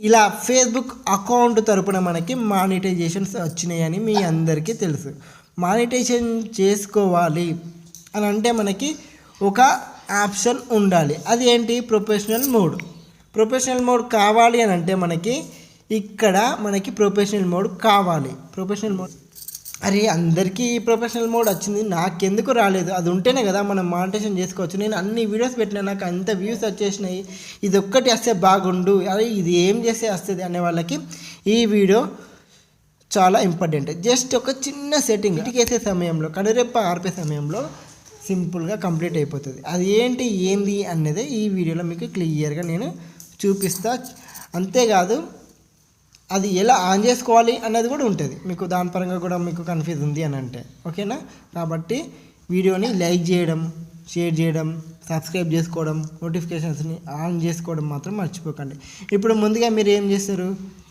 ఇలా Facebook account తరపున మనకి మానిటైజేషన్స్ వచ్చినాయని మీ అందరికీ తెలుసు. మానిటైజేషన్ చేసుకోవాలి అని అంటే మనకి ఒక ఆప్షన్ ఉండాలి. అది ఏంటి? Professional mode. ప్రొఫెషనల్ మోడ్ కావాలి అని అంటే మనకి ఇక్కడ ప్రొఫెషనల్ మోడ్ కావాలి. ప్రొఫెషనల్ మోడ్ అందరికీ ప్రొఫెషనల్ మోడ్ వచ్చింది, నాకెందుకు రాలేదు? అది ఉంటేనే కదా మనం మానిటైజేషన్ చేసుకోవచ్చు. నేను అన్ని వీడియోస్ పెట్టినా, నాకు అంత వ్యూస్ వచ్చేసినాయి, ఇది ఒక్కటి వస్తే బాగుండు, ఇది ఏం చేస్తే వస్తుంది అనే వాళ్ళకి ఈ వీడియో చాలా ఇంపార్టెంట్. జస్ట్ ఒక చిన్న సెట్టింగ్ ఇంటికి వేసే సమయంలో, కనురెప్ప ఆర్పే సమయంలో సింపుల్గా కంప్లీట్ అయిపోతుంది. అది ఏంది అనేది ఈ వీడియోలో మీకు క్లియర్గా నేను చూపిస్తా. అంతేకాదు అది ఎలా ఆన్ చేసుకోవాలి అన్నది కూడా ఉంటుంది మీకు. దాని పరంగా కూడా మీకు కన్ఫ్యూజ్ ఉంది అని అంటే ఓకేనా. కాబట్టి వీడియోని లైక్ చేయడం, షేర్ చేయడం, సబ్స్క్రైబ్ చేసుకోవడం, నోటిఫికేషన్స్ని ఆన్ చేసుకోవడం మాత్రం మర్చిపోకండి. ఇప్పుడు ముందుగా మీరు ఏం చేస్తారు?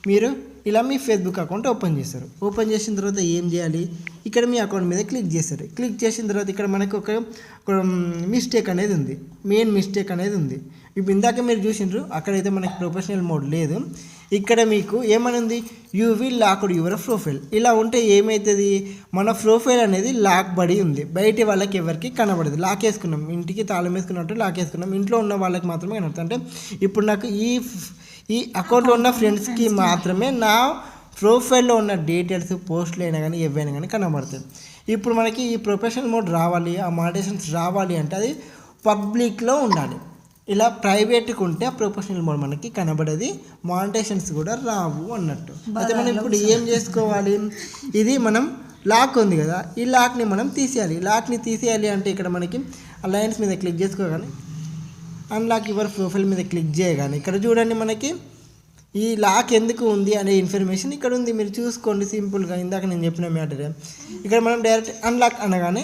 మీరు ఇలా మీ ఫేస్బుక్ అకౌంట్ ఓపెన్ చేస్తారు. ఓపెన్ చేసిన తర్వాత ఏం చేయాలి? ఇక్కడ మీ అకౌంట్ మీద క్లిక్ చేస్తారు. క్లిక్ చేసిన తర్వాత ఇక్కడ మనకు ఒక మిస్టేక్ అనేది ఉంది, మెయిన్ మిస్టేక్ అనేది ఉంది. ఇప్పుడు ఇందాక మీరు చూసిండ్రు, అక్కడైతే మనకి ప్రొఫెషనల్ మోడ్ లేదు. ఇక్కడ మీకు ఏమని ఉంది? You will locked your profile. ఇలా ఉంటే ఏమవుతుంది? మన ప్రొఫైల్ అనేది లాక్ పడి ఉంది, బయట వాళ్ళకి ఎవరికి కనబడదు. లాక్ వేసుకున్నాం, ఇంటికి తాళం వేసుకున్నట్టు లాక్ వేసుకున్నాం, ఇంట్లో ఉన్న వాళ్ళకి మాత్రమే కనబడుతుంది. అంటే ఇప్పుడు నాకు ఈ అకౌంట్లో ఉన్న ఫ్రెండ్స్కి మాత్రమే నా ప్రొఫైల్లో ఉన్న డీటెయిల్స్, పోస్టులు అయినా కానీ ఏవైనా కానీ కనబడతాయి. ఇప్పుడు మనకి ఈ ప్రొఫెషనల్ మోడ్ రావాలి, ఆ మానిటైజేషన్స్ రావాలి అంటే అది పబ్లిక్లో ఉండాలి. ఇలా ప్రైవేట్గా ఉంటే ఆ ప్రొఫెషనల్ మోడ్ మనకి కనబడేది, మానిటైజేషన్స్ కూడా రావు అన్నట్టు. అయితే మనం ఇప్పుడు ఏం చేసుకోవాలి? ఇది మనం లాక్ ఉంది కదా, ఈ లాక్ని మనం తీసేయాలి. లాక్ని తీసేయాలి అంటే ఇక్కడ మనకి ఆ లైన్స్ మీద క్లిక్ చేసుకోగానే అన్లాక్ యువర్ ప్రొఫైల్ మీద క్లిక్ చేయగానే ఇక్కడ చూడండి మనకి ఈ లాక్ ఎందుకు ఉంది అనే ఇన్ఫర్మేషన్ ఇక్కడ ఉంది. మీరు చూసుకోండి సింపుల్గా. ఇందాక నేను చెప్పిన మ్యాటర్ ఇక్కడ మనం డైరెక్ట్ అన్లాక్ అనగానే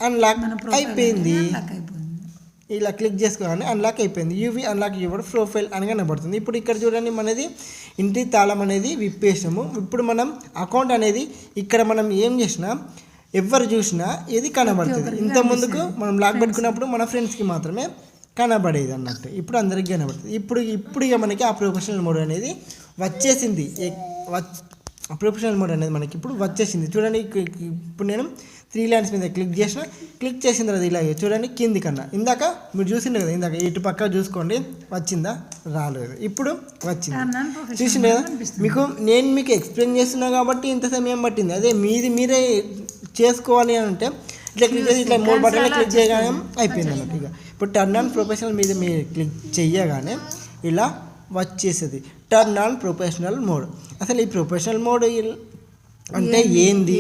అన్లాక్ అయిపోయింది. ఇలా క్లిక్ చేసుకోగానే అన్లాక్ అయిపోయింది. యూవి అన్లాక్ యువర్ ప్రొఫైల్ అని కనబడుతుంది. ఇప్పుడు ఇక్కడ చూడండి మనది ఇంటి తాళం అనేది విప్పేసాము. ఇప్పుడు మనం అకౌంట్ అనేది ఇక్కడ మనం ఏం చేసినా ఎవరు చూసినా ఇది కనబడుతుంది. ఇంత ముందుకు మనం లాక్ పెట్టుకున్నప్పుడు మన ఫ్రెండ్స్కి మాత్రమే కనబడేది అన్నట్టు, ఇప్పుడు అందరికీ కనబడుతుంది. ఇప్పుడు ఇక మనకి ఆ ప్రొఫెషనల్ మోడ్ అనేది వచ్చేసింది. ప్రొఫెషనల్ మోడ్ అనేది మనకి ఇప్పుడు వచ్చేసింది. చూడండి, ఇప్పుడు నేను 3 లైన్స్ మీద క్లిక్ చేసిన తర్వాత ఇలా చూడండి కింది కన్నా. ఇందాక మీరు చూసిండే కదా, ఇందాక ఇటు పక్క చూసుకోండి, వచ్చిందా? రాలేదు. ఇప్పుడు వచ్చింది. చూసిండే కదా నేను మీకు ఎక్స్ప్లెయిన్ చేస్తున్నా కాబట్టి ఇంత సమయం పట్టింది. అదే మీరే చేసుకోవాలి అని అంటే ఇట్లా క్లిక్ చేసి ఇట్లా 3 బటన్లు క్లిక్ చేయగానే అయిపోయింది అన్నట్టు. ఇక ఇప్పుడు టర్న్ ఆన్ ప్రొఫెషనల్ మీద మీరు క్లిక్ చేయగానే ఇలా వచ్చేసేది టర్న్ ఆన్ ప్రొఫెషనల్ మోడ్. అసలు ఈ ప్రొఫెషనల్ మోడ్ అంటే ఏంది?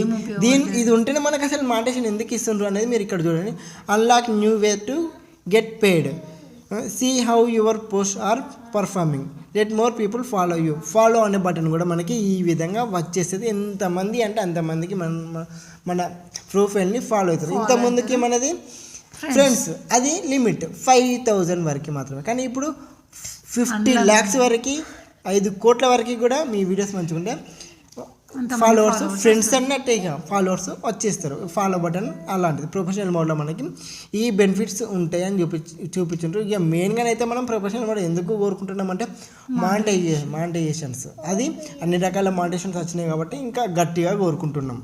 ఇది ఉంటేనే మనకు అసలు మానిటైజేషన్ ఎందుకు ఇస్తుండ్రు అనేది మీరు ఇక్కడ చూడండి. Unlock new way to get paid, see how your post are performing, let more people follow you. Follow అనే బటన్ కూడా మనకి ఈ విధంగా వచ్చేస్తుంది. ఎంతమంది అంటే అంతమందికి మన ప్రొఫైల్ని ఫాలో అవుతారు. ఇంతమందికి మనది ఫ్రెండ్స్ అది లిమిట్ 5000 వరకు మాత్రమే. కానీ ఇప్పుడు 50 lakhs వరకు, 5 కోట్ల వరకు కూడా మీ వీడియోస్ మంచిగా ఉంటే ఫాలోవర్స్, ఫ్రెండ్స్ అన్నట్టే ఇక ఫాలోవర్స్ వచ్చేస్తారు. ఫాలో బటన్ అలాంటిది ప్రొఫెషనల్ మోడ్లో మనకి ఈ బెనిఫిట్స్ ఉంటాయని చూపించారు. ఇక మెయిన్గా అయితే మనం ప్రొఫెషనల్ మోడ్ ఎందుకు కోరుకుంటున్నామంటే మానిటైజేషన్స్, అది అన్ని రకాల మానిటైజేషన్స్ వచ్చినాయి కాబట్టి ఇంకా గట్టిగా కోరుకుంటున్నాం.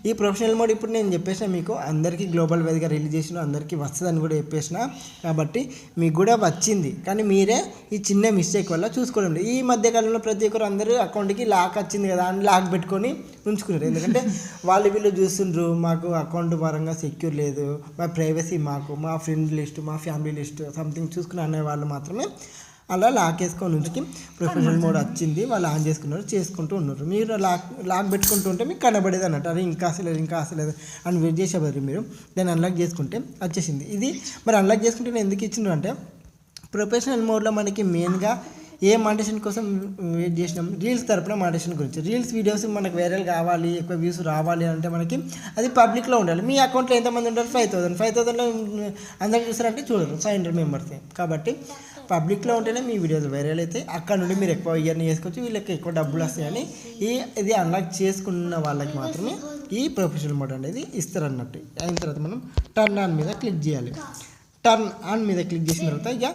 ఈ ప్రొఫెషనల్ మోడ్ ఇప్పుడు నేను చెప్పేసిన మీకు అందరికీ గ్లోబల్ వైజ్గా రిలీజ్ చేసిన అందరికీ వస్తుందని కూడా చెప్పేసిన కాబట్టి మీకు కూడా వచ్చింది. కానీ మీరే ఈ చిన్న మిస్టేక్ వల్ల చూసుకోండి. ఈ మధ్యకాలంలో ప్రతి ఒక్కరు అందరూ అకౌంట్కి లాక్ వచ్చింది కదా అని లాక్ పెట్టుకొని ఉంచుకున్నారు. ఎందుకంటే వీళ్ళు చూస్తుండ్రు మాకు అకౌంట్ పరంగా సెక్యూర్ లేదు, మా ప్రైవసీ మాకు, మా ఫ్రెండ్ లిస్ట్, మా ఫ్యామిలీ లిస్ట్ సంథింగ్ చూసుకుని అనే వాళ్ళు మాత్రమే అలా లాక్ వేసుకొని ఉంచుకి ప్రొఫెషనల్ మోడ్ వచ్చింది, వాళ్ళు ఆన్ చేసుకుంటూ ఉన్నారు. మీరు లాక్ పెట్టుకుంటూ ఉంటే మీకు కనబడేది అన్నట్టు. అది ఇంకా అసలేదు అని వెయిట్ చేసేవారు. మీరు దాన్ని అన్లాక్ చేసుకుంటే వచ్చేసింది. ఇది మరి అన్లాక్ చేసుకుంటే నేను ఎందుకు ఇచ్చిండ్రు అంటే ప్రొఫెషనల్ మోడ్లో మనకి మెయిన్గా ఏ మానిటైజేషన్ కోసం వెయిట్ చేసినాం? రీల్స్ తరపున మానిటైజేషన్ గురించి. రీల్స్ వీడియోస్ మనకు వైరల్ కావాలి, ఎక్కువ వ్యూస్ రావాలి అంటే మనకి అది పబ్లిక్లో ఉండాలి. మీ అకౌంట్లో ఎంతమంది ఉంటారు? 5000లో అందరూ చూస్తారంటే చూడరు 500 మెంబర్స్. కాబట్టి పబ్లిక్లో ఉంటేనే మీ వీడియోస్ వైరల్ అయితే అక్కడ నుండి మీరు ఎక్కువ ఇయర్ని చేసుకోవచ్చు, వీళ్ళకి ఎక్కువ డబ్బులు వస్తాయని ఇది అన్లాక్ చేసుకున్న వాళ్ళకి మాత్రమే ఈ ప్రొఫెషనల్ మోడ్ అనేది ఇస్తారు అన్నట్టు. అయిన తర్వాత మనం టర్న్ ఆన్ మీద క్లిక్ చేయాలి. టర్న్ ఆన్ మీద క్లిక్ చేసిన తర్వాత ఇక